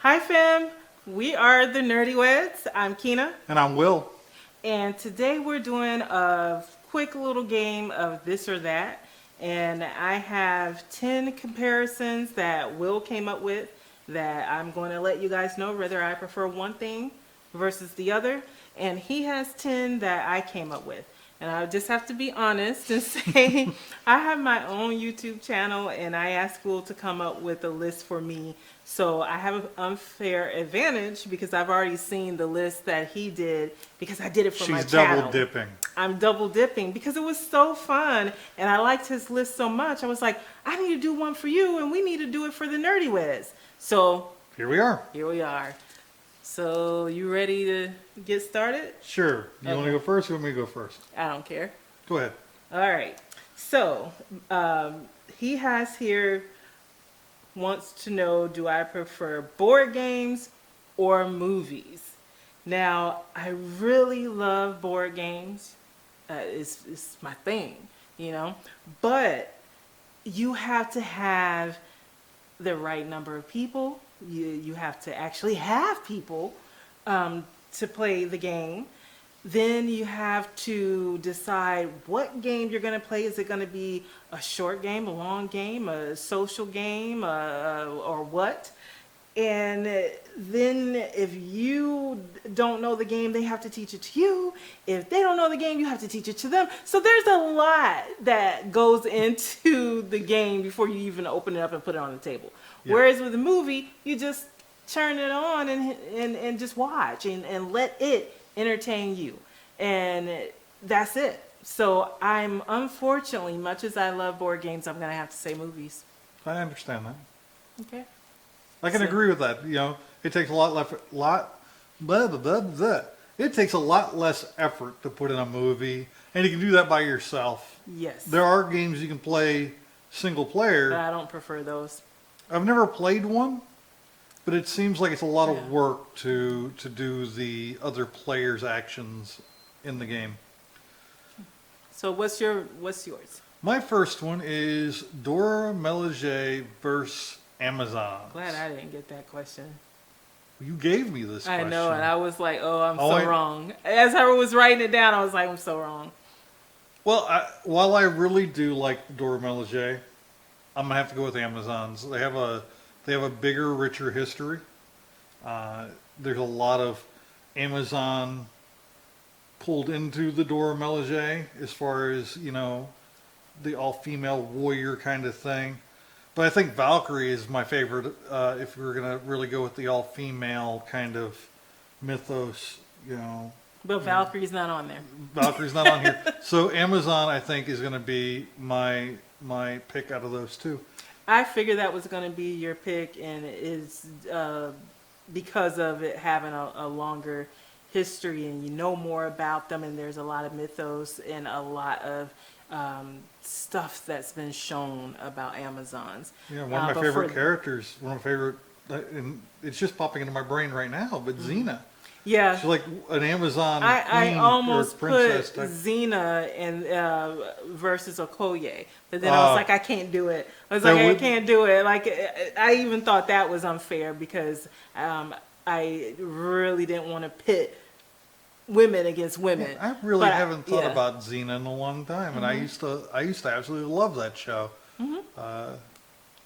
Hi fam, we are the Nerdy Weds. I'm Kina, And I'm Will. and today we're doing a quick little game of this or that. And I have 10 comparisons that Will came up with that I'm going to let you guys know whether I prefer one thing versus the other. And he has 10 that I came up with. And I just have to be honest and say I have my own YouTube channel and I asked Will to come up with a list for me. So I have an unfair advantage because I've already seen the list that he did because I did it for my She's channel. double dipping. I'm double dipping because it was so fun and I liked his list so much. I was like, I need to do one for you and we need to do it for the Nerdy Weds. So Here we are. here we are. So you ready to get started? Sure. You want to go first or want me to go first? I don't care. Go ahead. All right. So he has here wants to know, do I prefer board games or movies? Now, I really love board games. It's my thing, you know. But you have to have the right number of people. You have to actually have people to play the game. Then you have to decide what game you're going to play. Is it going to be a short game, a long game, a social game, or what? And then if you don't know the game, they have to teach it to you. If they don't know the game, you have to teach it to them. So there's a lot that goes into the game before you even open it up and put it on the table. Yeah. Whereas with a movie, you just turn it on and just watch and let it entertain you. And that's it. So I'm unfortunately, much as I love board games, I'm going to have to say movies. I understand that. Okay. I can agree with that. You know, it takes a lot It takes a lot less effort to put in a movie, and you can do that by yourself. Yes. There are games you can play single player. But I don't prefer those. I've never played one, but it seems like it's a lot of work to do the other players' actions in the game. So what's yours? My first one is Dora Milaje versus Amazon. Glad I didn't get that question. You gave me this question. I know, and I was like, oh, I'm Oh, so wrong. As I was writing it down, I was like, I'm so wrong. Well, while I really do like Dora Milaje, I'm gonna have to go with Amazon's. They have a bigger, richer history. There's a lot of Amazon pulled into the Dora Milaje as far as, you know, the all-female warrior kind of thing. But I think Valkyrie is my favorite if we were going to really go with the all-female kind of mythos, you know. But Valkyrie's not on there. Valkyrie's not on here. So Amazon, I think, is going to be my pick out of those two. I figured that was going to be your pick, and it is because of it having a longer history and you know more about them, and there's a lot of mythos and a lot of stuff that's been shown about Amazons. Yeah, one of my favorite characters, one of my favorite, and it's just popping into my brain right now, but Xena. Yeah. She's like an Amazon I queen almost or put princess type. Xena and versus Okoye, but then I was like, I can't do it. I was like, I would- can't do it. Like, I even thought that was unfair because I really didn't want to pit women against women. I really But haven't thought yeah. about Xena in a long time, and I used to absolutely love that show.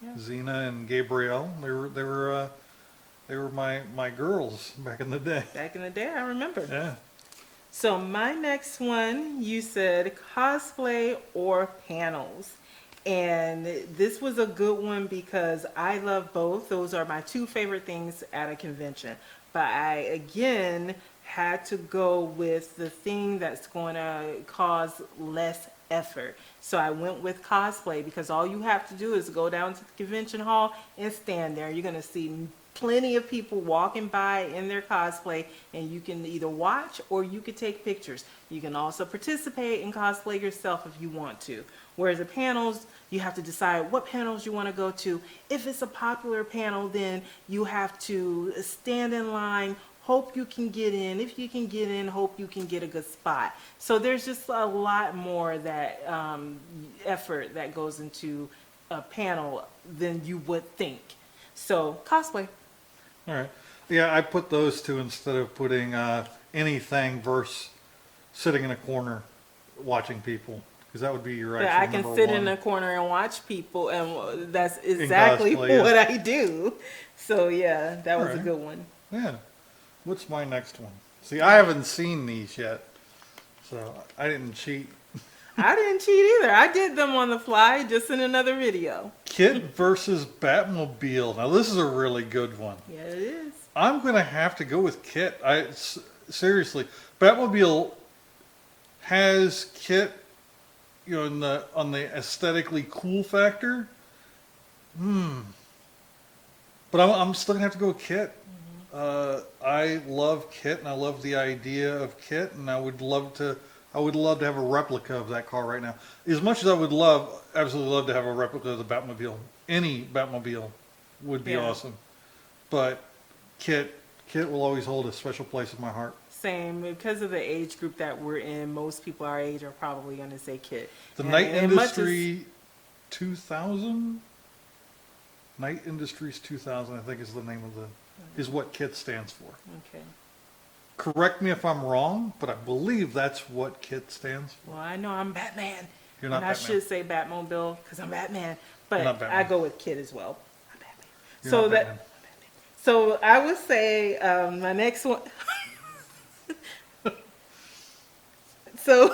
Xena and Gabrielle, they were my girls back in the day. Back in the day, I remember. Yeah. So my next one, you said cosplay or panels. And this was a good one because I love both. Those are my two favorite things at a convention. But I, again, had to go with the thing that's going to cause less effort. So I went with cosplay because all you have to do is go down to the convention hall and stand there. You're going to see plenty of people walking by in their cosplay, and you can either watch or you can take pictures. You can also participate and cosplay yourself if you want to. Whereas the panels, you have to decide what panels you want to go to. If it's a popular panel, then you have to stand in line, hope you can get in. If you can get in, hope you can get a good spot. So there's just a lot more that effort that goes into a panel than you would think. So cosplay. All right. Yeah, I put those two instead of putting anything versus sitting in a corner watching people, because that would be your But actual I can number sit one. in a corner and watch people, and that's exactly cosplay, yeah. what I do. So yeah, that was a Alright. good one. Yeah. What's my next one? See, I haven't seen these yet, so I didn't cheat. I didn't cheat either. I did them on the fly, just in another video. Kit versus Batmobile. Now this is a really good one. Yeah, it is. I'm gonna have to go with Kit. Seriously, Batmobile has Kit, on the aesthetically cool factor. But I'm still gonna have to go with Kit. I love Kit, and I love the idea of Kit, and I would love to have a replica of that car right now. As much as I would absolutely love to have a replica of the Batmobile. Any Batmobile would be Yeah. awesome. But Kit will always hold a special place in my heart. Same, because of the age group that we're in, most people our age are probably going to say Kit. The And- Night and much as- Industry 2000? Night Industries 2000, I think is the name of is what KIT stands for. Okay. Correct me if I'm wrong, but I believe that's what KIT stands for. Well, I know I'm Batman. You're not and Batman. I should say Batmobile because I'm Batman. But You're not Batman. I go with Kit as well. I'm Batman. You're so not that Batman. so I would say my next one. So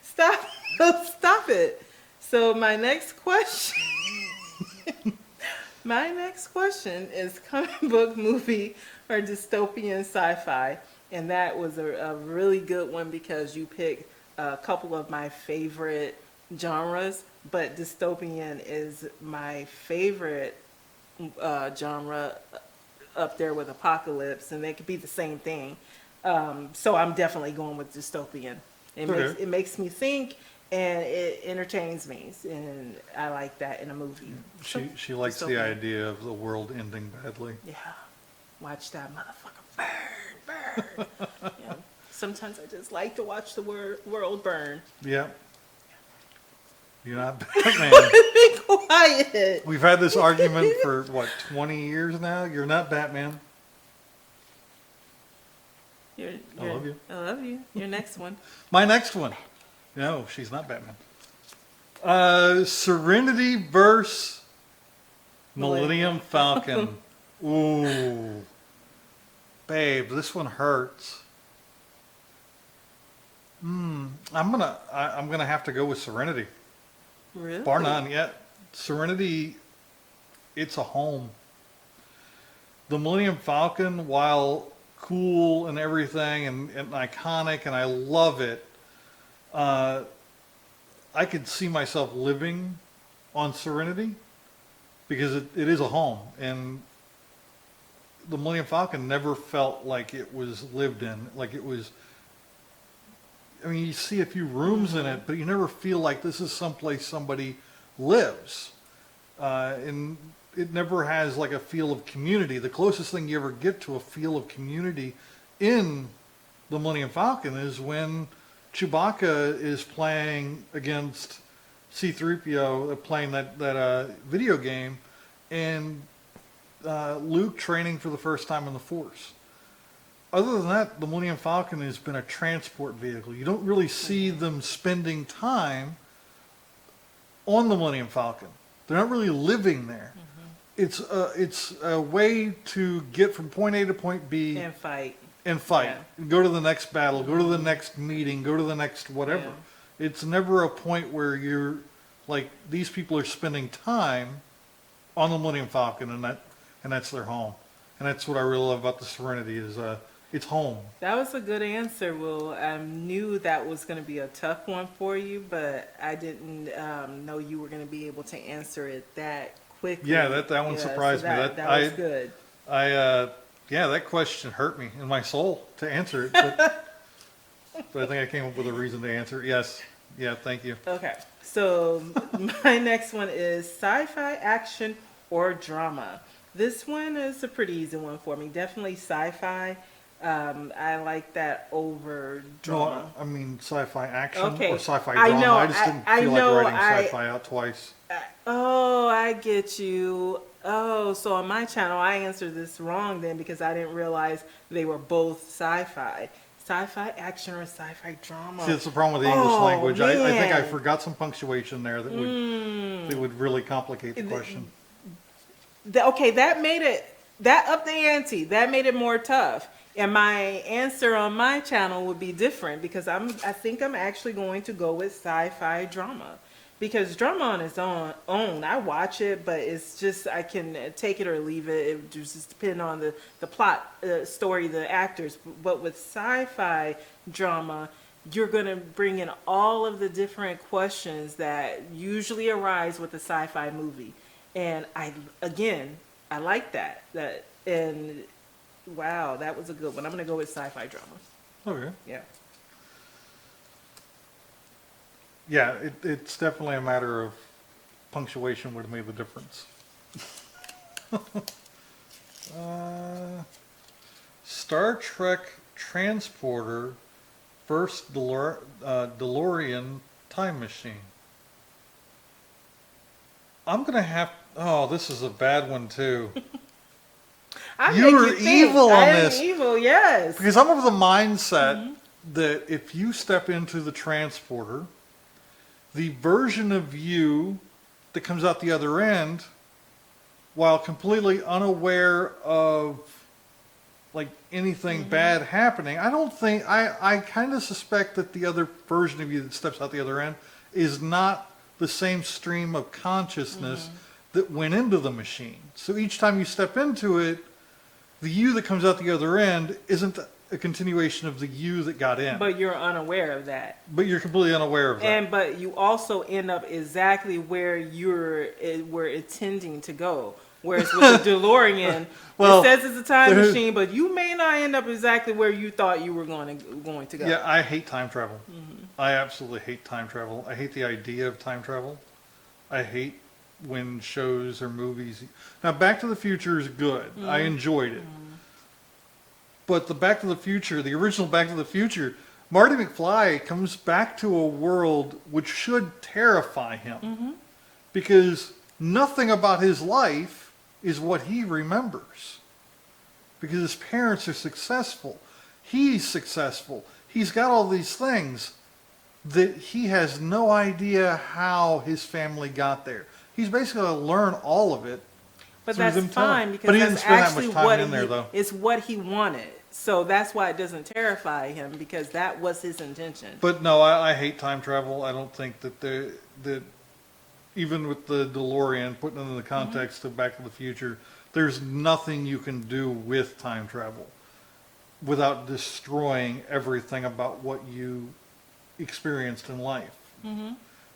stop it. So my next question. My next question is comic book, movie, or dystopian sci-fi, and that was a really good one because you picked a couple of my favorite genres, but dystopian is my favorite genre, up there with apocalypse, and they could be the same thing. So I'm definitely going with dystopian. Okay. It makes me think, and it entertains me, and I like that in a movie. She likes the Dystopian. idea of the world ending badly. Yeah, watch that motherfucker burn. Yeah. Sometimes I just like to watch the world burn. Yeah. You're not Batman. Be quiet. We've had this argument for, 20 years now? You're not Batman. I love you. I love you. Your next one. My next one. No, she's not Batman. Serenity versus Millennium Falcon. Ooh. Babe, this one hurts. I'm gonna have to go with Serenity. Really? Bar none, yeah. Serenity, it's a home. The Millennium Falcon, while cool and everything and iconic, and I love it, I could see myself living on Serenity because it is a home. And the Millennium Falcon never felt like it was lived in, like it was. I mean, you see a few rooms in it, but you never feel like this is someplace somebody lives. And it never has like a feel of community. The closest thing you ever get to a feel of community in the Millennium Falcon is when Chewbacca is playing against C-3PO, playing that video game, and Luke training for the first time in the Force. Other than that, the Millennium Falcon has been a transport vehicle. You don't really see them spending time on the Millennium Falcon. They're not really living there. Mm-hmm. It's a way to get from point A to point B And fight. Yeah. Go to the next battle, go to the Mm-hmm. next meeting, go to the next whatever. Yeah. It's never a point where you're like, these people are spending time on the Millennium Falcon, and that's their home. And that's what I really love about the Serenity is it's home. That was a good answer, Will. I knew that was going to be a tough one for you, but I didn't know you were going to be able to answer it that quickly. Yeah, that one surprised me. That was good. That question hurt me in my soul to answer it, but I think I came up with a reason to answer it. Yes. Yeah, thank you. Okay, so my next one is sci-fi, action, or drama. This one is a pretty easy one for me. Definitely sci-fi. I like that over drama. No, I mean sci-fi action Okay. or sci-fi I drama. know, I just didn't I feel know, like writing sci-fi out twice. Oh, I get you. Oh, so on my channel, I answered this wrong then because I didn't realize they were both sci-fi. Sci-fi action or sci-fi drama. See, that's the problem with the English Oh, language. I think I man. forgot some punctuation there that would really complicate the question. Okay, that made it, that upped the ante. That made it more tough. And my answer on my channel would be different because I think I'm actually going to go with sci-fi drama. Because drama on its own, I watch it, but it's just, I can take it or leave it. It just depends on the plot, story, the actors. But with sci-fi drama, you're going to bring in all of the different questions that usually arise with a sci-fi movie. And I like that. And wow, that was a good one. I'm going to go with sci-fi drama. Okay. Yeah. Yeah, it's definitely a matter of punctuation would have made the difference. Star Trek Transporter first DeLorean time machine. I'm going to have... Oh, this is a bad one, too. You were evil on this. I am evil, yes. Because I'm of the mindset that if you step into the transporter, the version of you that comes out the other end, while completely unaware of like anything bad happening, I kind of suspect that the other version of you that steps out the other end is not the same stream of consciousness that went into the machine. So each time you step into it, the you that comes out the other end isn't a continuation of the you that got in. But you're unaware of that. But you're completely unaware of that. But you also end up exactly where we're intending to go. Whereas with the DeLorean, Well, it says it's a time machine, but you may not end up exactly where you thought you were going to go. Yeah, I hate time travel. I absolutely hate time travel. I hate the idea of time travel. I hate when shows or movies... Now, Back to the Future is good. I enjoyed it. But the Back to the Future, the original Back to the Future, Marty McFly comes back to a world which should terrify him. Because nothing about his life is what he remembers. Because his parents are successful. He's successful. He's got all these things that he has no idea how his family got there. He's basically going to learn all of it. But through that's them fine telling. But he because didn't that's spend that actually much time what in there, though. it's what he wanted. So that's why it doesn't terrify him because that was his intention. But no, I hate time travel. I don't think that even with the DeLorean, putting it in the context of Back to the Future, there's nothing you can do with time travel without destroying everything about what you experienced in life.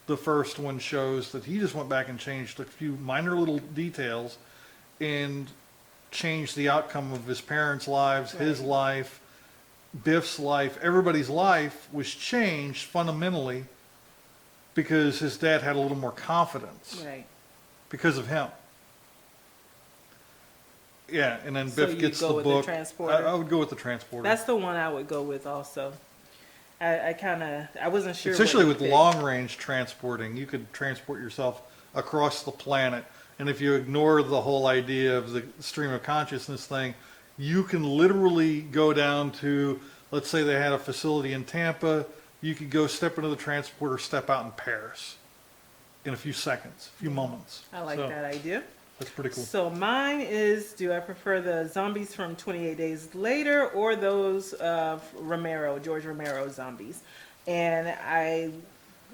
The first one shows that he just went back and changed a few minor little details and changed the outcome of his parents' lives, his life, Biff's life, everybody's life was changed fundamentally because his dad had a little more confidence because of him. Yeah, and then So Biff you gets go the with the book. transporter? I would go with the transporter. That's the one I would go with also. I wasn't sure. Especially what with long range transporting, you could transport yourself across the planet. And if you ignore the whole idea of the stream of consciousness thing, you can literally go down to, let's say they had a facility in Tampa, you could go step into the transporter, step out in Paris in a few seconds, a few moments. I like that idea. That's pretty cool. So mine is, do I prefer the zombies from 28 Days Later or those George Romero zombies? And I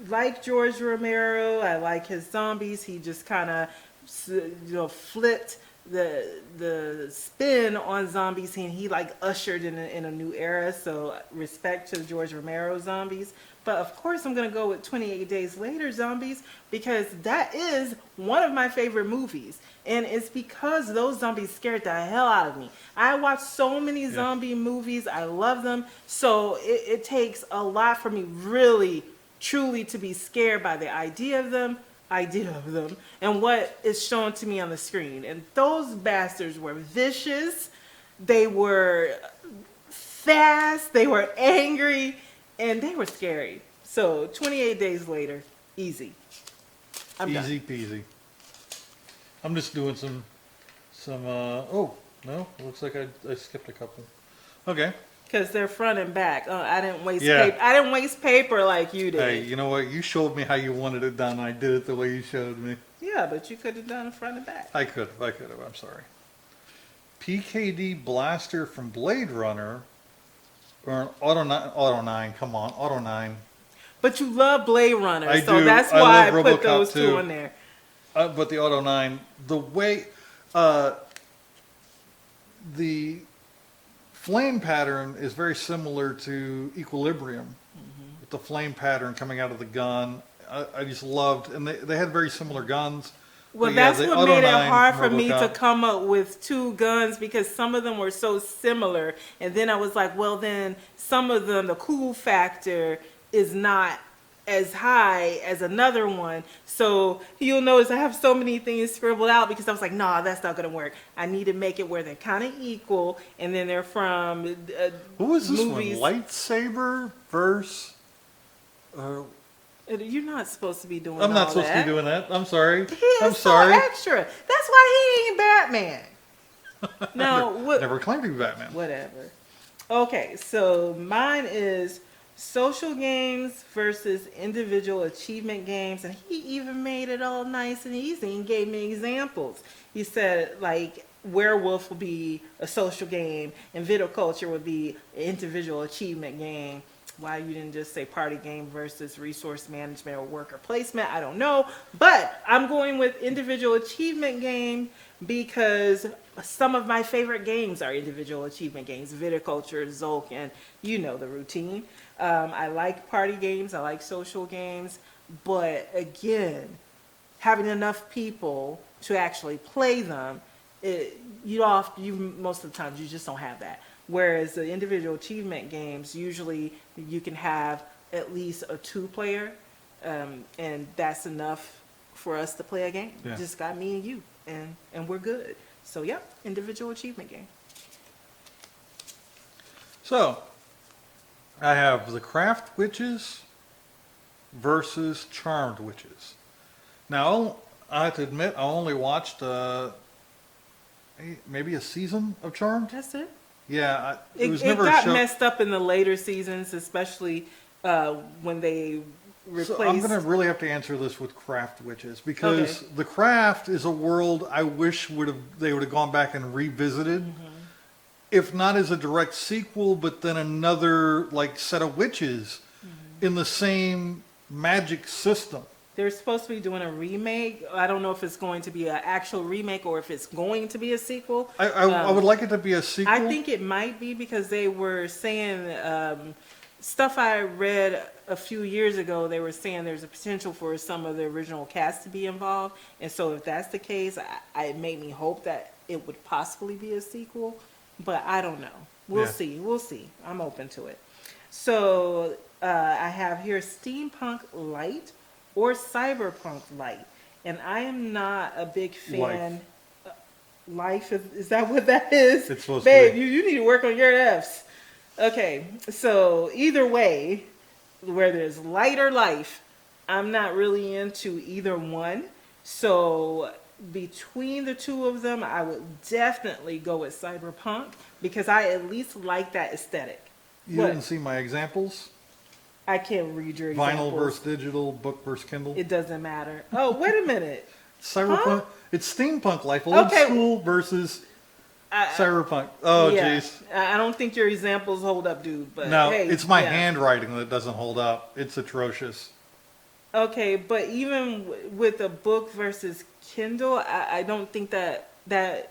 like George Romero. I like his zombies. He just kind of flipped the spin on zombies, and he like ushered in a new era. So respect to George Romero zombies. But of course, I'm going to go with 28 Days Later zombies because that is one of my favorite movies. And it's because those zombies scared the hell out of me. I watch so many zombie movies. I love them. So it takes a lot for me really, truly to be scared by the idea of them, and what is shown to me on the screen. And those bastards were vicious. They were fast. They were angry. And they were scary. So 28 Days Later, easy. I'm Easy done. peasy. I'm just doing some some. Oh no, it looks like I skipped a couple. Okay. Because they're front and back. I didn't waste Yeah. paper. I didn't waste paper like you did. Hey, you know what? You showed me how you wanted it done. I did it the way you showed me. Yeah, but you could have done front and back. I could have. I'm sorry. PKD Blaster from Blade Runner, or an Auto 9. Come on, Auto 9. But you love Blade Runner, I so do. that's I why I love put RoboCop those two too. in there. But the Auto 9, the way the flame pattern is very similar to Equilibrium, with the flame pattern coming out of the gun. I just loved, and they had very similar guns. Well, But yeah, that's the what Auto made it 9 hard from for me to RoboCop. come up with two guns because some of them were so similar. And then I was like, well, then some of them, the cool factor is not as high as another one. So you'll notice I have so many things scribbled out because I was like, nah, that's not going to work. I need to make it where they're kind of equal. And then they're from Who was this movies. one? Lightsaber versus. You're not supposed to be doing I'm not all supposed that. to be doing that. I'm sorry. He is I'm so sorry. extra. That's why he ain't Batman. No, what? Never claimed to be Batman. Whatever. Okay, so mine is social games versus individual achievement games, and he even made it all nice and easy and gave me examples. He said like werewolf would be a social game and viticulture would be an individual achievement game. Why you didn't just say party game versus resource management or worker placement, I don't know. But I'm going with individual achievement game because some of my favorite games are individual achievement games. Viticulture, Zolk, and you know the routine. I like party games, I like social games, but again, having enough people to actually play them, most of the times you just don't have that. Whereas the individual achievement games, usually you can have at least a 2-player, and that's enough for us to play a game. Yeah. Just got me and you, and we're good. So yep, individual achievement game. So, I have the Craft Witches versus Charmed Witches. Now, I have to admit, I only watched maybe a season of Charmed. That's it. Yeah, it was It never got a show. messed up in the later seasons, especially when they replaced. So I'm going to really have to answer this with Craft Witches because Okay. the Craft is a world I wish they would have gone back and revisited, if not as a direct sequel, but then another like set of witches in the same magic system. They're supposed to be doing a remake. I don't know if it's going to be an actual remake or if it's going to be a sequel. I would like it to be a sequel. I think it might be because they were saying stuff I read a few years ago. They were saying there's a potential for some of the original cast to be involved, and so if that's the case, it made me hope that it would possibly be a sequel. But I don't know. We'll Yeah. see. We'll see. I'm open to it. So I have here steampunk light or cyberpunk light, and I am not a big fan. Life is that what that is? It's supposed Babe, to be. you need to work on your F's. Okay, so either way, where there's light or life, I'm not really into either one. So between the two of them, I would definitely go with cyberpunk because I at least like that aesthetic. You What? didn't see my examples? I can't read your Vinyl examples. versus digital, book versus Kindle. It doesn't matter. Oh, wait a minute. Cyberpunk. Huh? It's steampunk life. Old Okay. school versus cyberpunk. Oh, Yeah, jeez. I don't think your examples hold up, dude. But No, hey, it's my yeah. handwriting that doesn't hold up. It's atrocious. Okay, but even with a book versus Kindle, I don't think that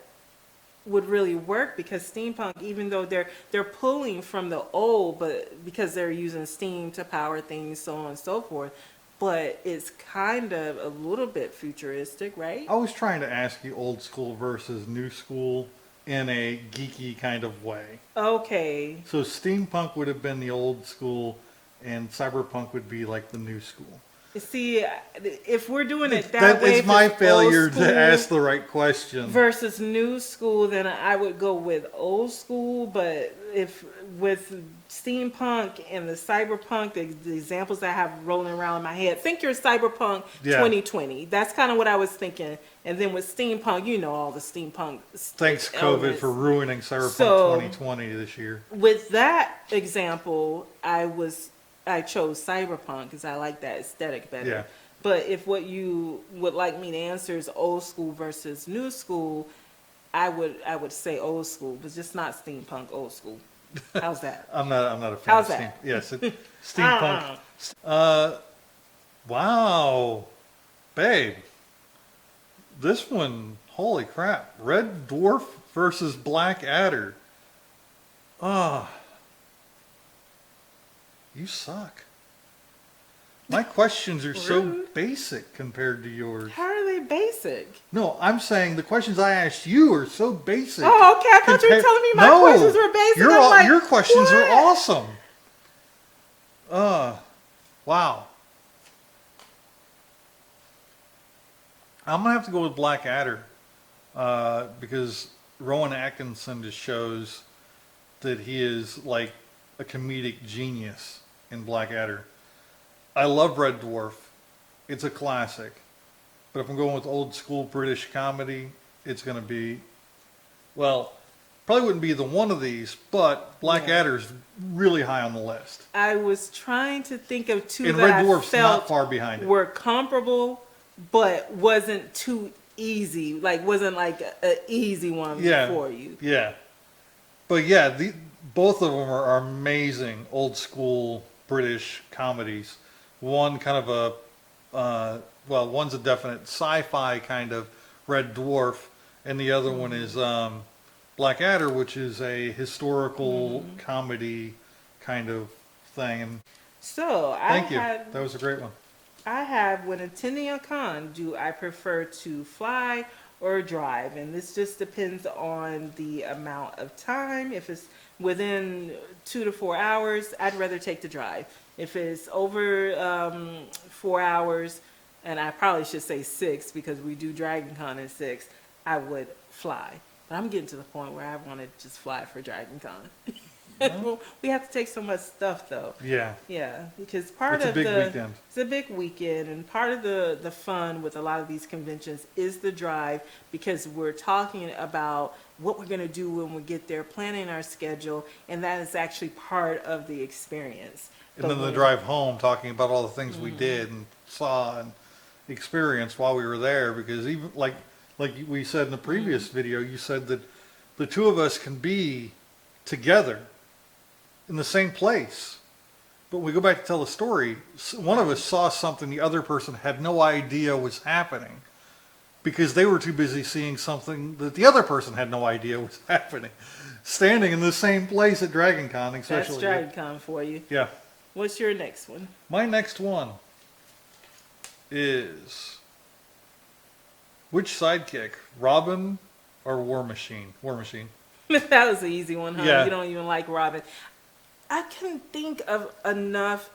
would really work because steampunk, even though they're pulling from the old, but because they're using steam to power things, so on and so forth. But it's kind of a little bit futuristic, right? I was trying to ask you old school versus new school in a geeky kind of way. Okay, So steampunk would have been the old school, and cyberpunk would be like the new school. See, if we're doing it that That way, is if my it's failure old to school ask the right question. versus new school, then I would go with old school. But if with steampunk and the cyberpunk, the examples I have rolling around in my head, think your cyberpunk Yeah. 2020. That's kind of what I was thinking. And then with steampunk, you know all the steampunk. Thanks, COVID, elements. for ruining Cyberpunk So- 2020 this year. With that example, I chose cyberpunk because I like that aesthetic better. Yeah. But if what you would like me to answer is old school versus new school, I would say old school, but just not steampunk old school. How's that? I'm not a fan How's of that? Yes, steampunk. Wow, babe, this one, holy crap! Red Dwarf versus Black Adder. Ah, you suck. My questions are so Rude. basic compared to yours. How are they basic? No, I'm saying the questions I asked you are so basic. Oh, okay. I thought you were Compar- telling me my No, questions were basic. Your, I'm like, your questions are what? awesome. Wow. I'm gonna have to go with Black Adder because Rowan Atkinson just shows that he is like a comedic genius in Black Adder. I love Red Dwarf; it's a classic. But if I'm going with old school British comedy, it's gonna be, well, probably wouldn't be the one of these, but Black Yeah. Adder's really high on the list. I was trying to think of two And that Red I Dwarf's felt not far behind it. were comparable, but wasn't too easy. Like wasn't like a easy one Yeah. for you. Yeah. But yeah, both of them are amazing old school British comedies. One kind of well, one's a definite sci-fi kind of Red Dwarf, and the other one is Black Adder, which is a historical comedy kind of thing. And So thank you. That was a great one. I have, when attending a con, do I prefer to fly or drive? And this just depends on the amount of time. If it's within 2 to 4 hours, I'd rather take the drive. If it's over 4 hours, and I probably should say 6 because we do Dragon Con in 6, I would fly. But I'm getting to the point where I want to just fly for Dragon Con. Well, we have to take so much stuff though. Yeah. Yeah, because part It's a of big the weekend. it's a big weekend, and part of the fun with a lot of these conventions is the drive, because we're talking about what we're going to do when we get there, planning our schedule, and that is actually part of the experience. And But then the when- drive home, talking about all the things we did and saw and experienced while we were there. Because even like we said in the previous video, you said that the two of us can be together in the same place, but when we go back to tell the story, one of us saw something the other person had no idea was happening because they were too busy seeing something that the other person had no idea was happening. Standing in the same place at Dragon Con, especially. That's Dragon Con for you. Yeah. What's your next one? My next one is which sidekick, Robin or War Machine? War Machine. That was an easy one, huh? Yeah. You don't even like Robin. I couldn't think of enough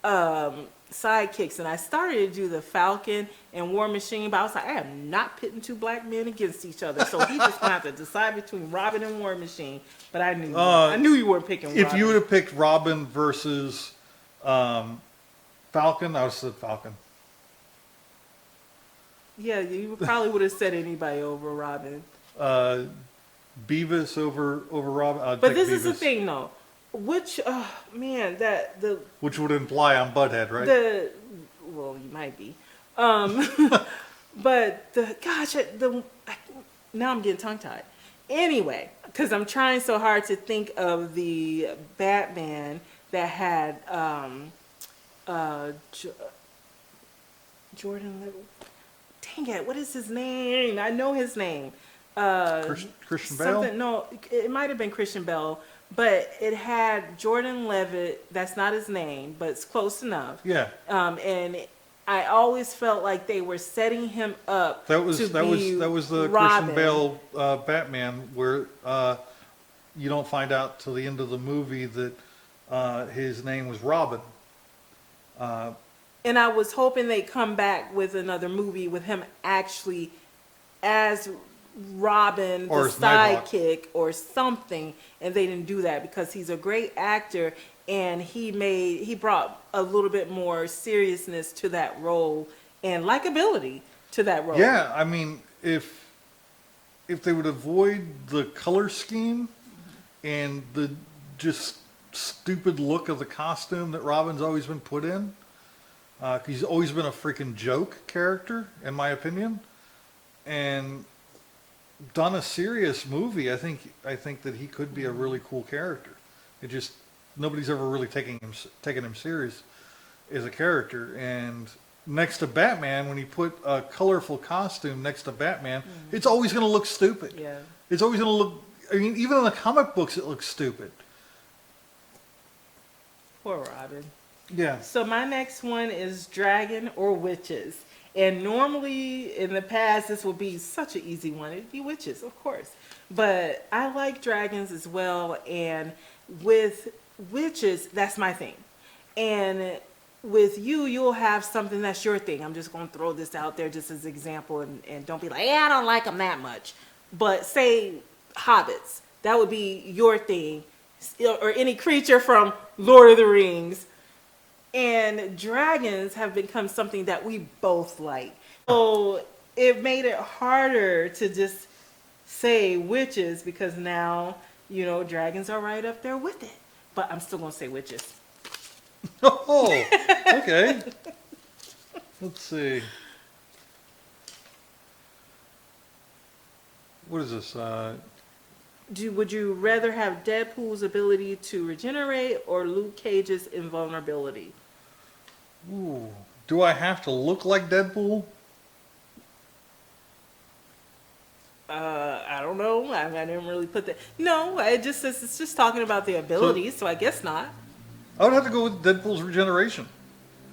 sidekicks, and I started to do the Falcon and War Machine, but I was like, I am not pitting two black men against each other, so he just gonna have to decide between Robin and War Machine. But I knew you weren't picking Robin. If you would have picked Robin versus Falcon, I would have said Falcon. Yeah, you probably would have said anybody over Robin. Beavis over Robin. I'd But take this is the Beavis, thing, though. Which, man, which would imply I'm Butthead, right? well, you might be. But now I'm getting tongue tied. Anyway, because I'm trying so hard to think of the Batman that had Jordan. Dang it! What is his name? I know his name. Christian Bale. No, it might have been Christian Bale, but it had Jordan Levitt. That's not his name, but it's close enough. Yeah. And I always felt like they were setting him up. That was to be the Robin. Christian Bale Batman where you don't find out till the end of the movie that his name was Robin. And I was hoping they'd come back with another movie with him actually as Robin, the Or as Nighthawk. sidekick, or something. And they didn't do that because he's a great actor, and he brought a little bit more seriousness to that role and likability to that role. Yeah, I mean, if they would avoid the color scheme and the just stupid look of the costume that Robin's always been put in, he's always been a freaking joke character, in my opinion, and done a serious movie, I think that he could be a really cool character. It just nobody's ever really taken him serious as a character. And next to Batman, when you put a colorful costume next to Batman, it's always going to look stupid. Yeah. It's always going to look. I mean, even in the comic books, it looks stupid. Poor Robin. Yeah. So my next one is dragon or witches. And normally in the past, this would be such an easy one. It'd be witches, of course. But I like dragons as well. And with witches, that's my thing. And with you, you'll have something that's your thing. I'm just going to throw this out there just as an example. And don't be like, yeah, I don't like them that much. But say hobbits. That would be your thing. Or any creature from Lord of the Rings. And dragons have become something that we both like. So it made it harder to just say witches because now, dragons are right up there with it. But I'm still going to say witches. Oh, okay. Let's see. What is this? Would you rather have Deadpool's ability to regenerate or Luke Cage's invulnerability? Ooh. Do I have to look like Deadpool? I don't know. I didn't really put that. No, it's just talking about the abilities, so I guess not. I would have to go with Deadpool's regeneration.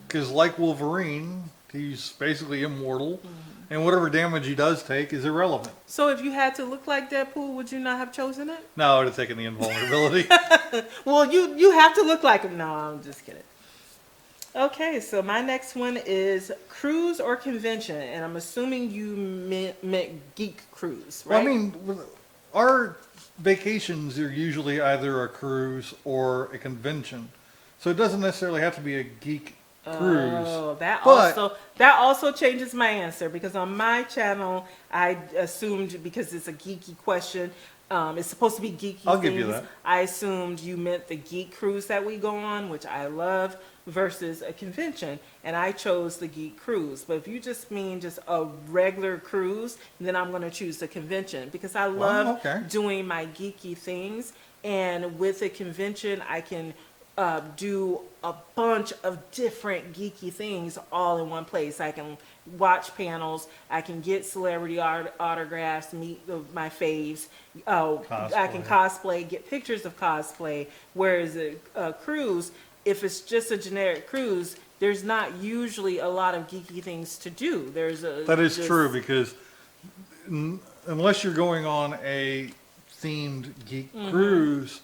Because like Wolverine, he's basically immortal. And whatever damage he does take is irrelevant. So if you had to look like Deadpool, would you not have chosen it? No, I would have taken the invulnerability. Well, you have to look like him. No, I'm just kidding. Okay, so my next one is cruise or convention, and I'm assuming you meant geek cruise, right? Well, I mean, our vacations are usually either a cruise or a convention. So it doesn't necessarily have to be a geek cruise. Oh, that But- also changes my answer because on my channel I assumed because it's a geeky question, it's supposed to be geeky I'll things. give you that. I assumed you meant the geek cruise that we go on, which I love, versus a convention, and I chose the geek cruise. But if you just mean just a regular cruise, then I'm going to choose the convention because I love okay. doing my geeky things, and with a convention I can do a bunch of different geeky things all in one place. I can watch panels, I can get celebrity autographs, meet my faves, I can cosplay, get pictures of cosplay, whereas a cruise, if it's just a generic cruise, there's not usually a lot of geeky things to do. That is true because unless you're going on a themed geek cruise,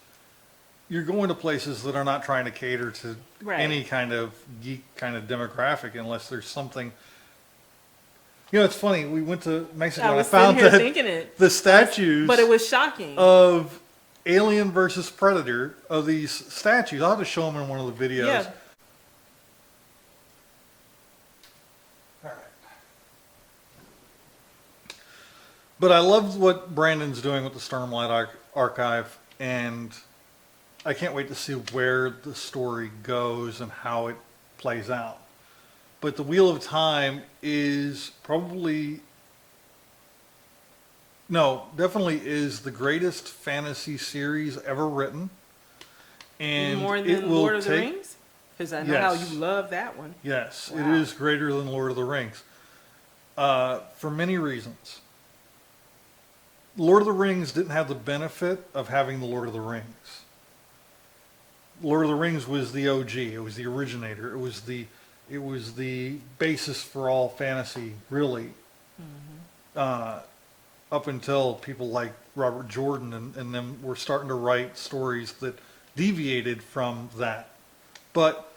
you're going to places that are not trying to cater to any kind of geek kind of demographic unless there's something. It's funny. We went to Mexico and I found that the statues, but it was shocking, of Alien versus Predator, of these statues. I'll have to show them in one of the videos. Yeah. All right. But I love what Brandon's doing with the Stormlight Archive, and I can't wait to see where the story goes and how it plays out. But the Wheel of Time is definitely is the greatest fantasy series ever written. And more than Lord of the Rings? Because I know how you love that one. Yes, Wow. It is greater than Lord of the Rings. For many reasons. Lord of the Rings didn't have the benefit of having the Lord of the Rings. Lord of the Rings was the OG. It was the originator. It was the basis for all fantasy, really. Up until people like Robert Jordan and them were starting to write stories that deviated from that. But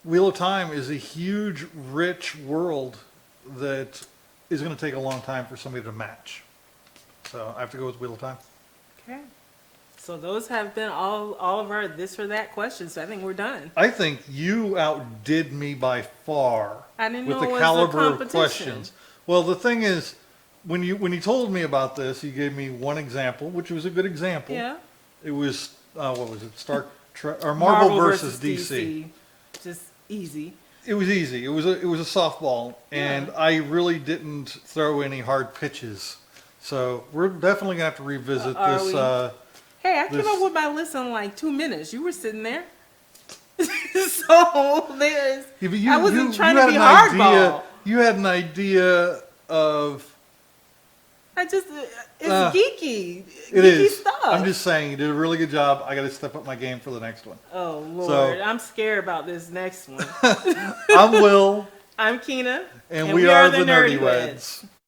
Wheel of Time is a huge, rich world that is going to take a long time for somebody to match. So I have to go with Wheel of Time. Okay. So those have been all of our this or that questions. So I think we're done. I think you outdid me by far I didn't with know the it was a caliber of competition. questions. Well, the thing is, when you told me about this, you gave me one example, which was a good example. Yeah. It was what was it? Star Trek or Marvel versus DC. Just easy. It was easy. It was a softball, and Yeah. I really didn't throw any hard pitches. So we're definitely gonna have to revisit Are this. we? Hey, I came This- up with my list in like 2 minutes. You were sitting there. So there's. Yeah, but I wasn't trying you to had be an hardball. idea. You had an idea of. It's Uh, geeky. It geeky is. stuff. I'm just saying, you did a really good job. I got to step up my game for the next one. Oh Lord, So- I'm scared about this next one. I'm Will, I'm Kina, and we are the Nerdy Weds.